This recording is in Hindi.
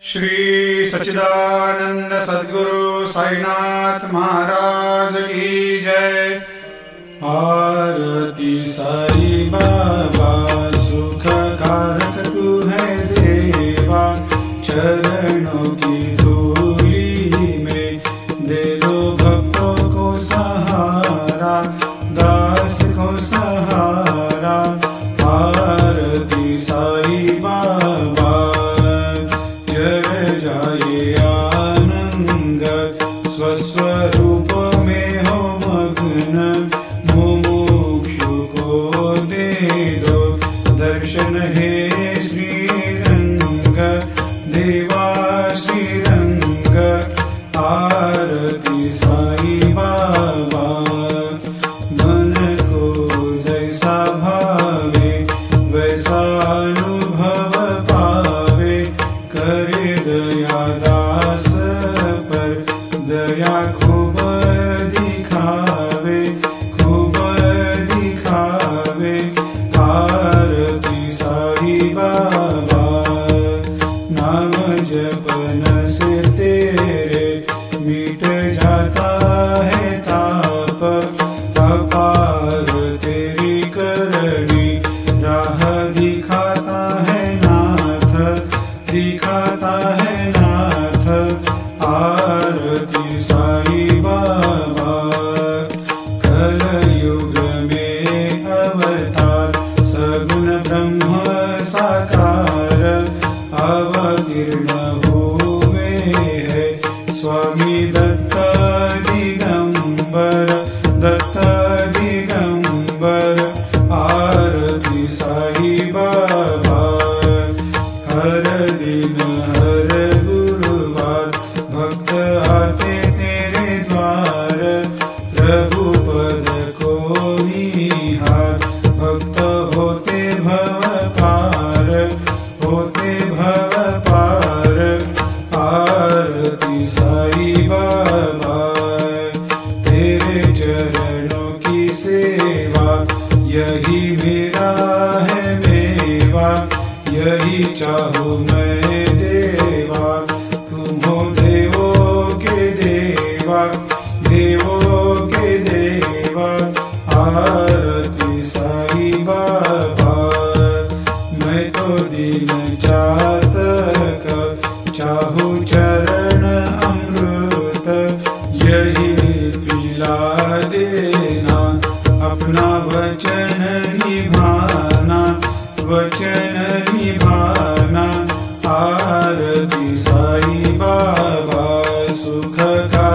श्री सच्चिदानंद सद्गुरु साईनाथ महाराज की जय। आरती साई बाबा सुख कारक तू है देवा, चरणों की धूली में दे दो भक्तों को सहारा, दास को सहारा। आरती साई बाबा जय जाए आनंद, स्वस्वरूप में हो मग्न, मुमुक्षु को दे दो दर्शन हे श्रीरंग, देवा श्रीरंग। आरती साई बाबा मन को जैसा भावे वैसा अनुभव पावे, करे दया दास पर दया खूब दिखावे, खूब दिखावे। आरती साई बाबा नाम जपन से तेरे मिट जाता है ताप, अपार तेरी करनी राह दिखाता है नाथ, दिखाता है नाथ। आरती साई बाबा कलयुग में अवतार, सगुण ब्रह्म साकार अवतीर्ण हुए है स्वामी दत्त दिगंबर, दत्त दिगंबर। आरती साई बाबा हर दिन हर गुरुवार भक्त आते तेरे द्वार, प्रभु पद को निहार, भक्त होते भव पार, होते भव पार। आरती साई बाबा तेरे चरणों की सेवा, यही मेरा है मेवा, यही चाहूँ मैं देवा। तुम हो देवों के देवा, देवों के देवा। आरती साई बाबा मैं तो दिन चातक चाहूँ चरण अमृत, यही पिला देना अपना वचन निभाना, वचन निभाना। आरती साई बाबा सुख का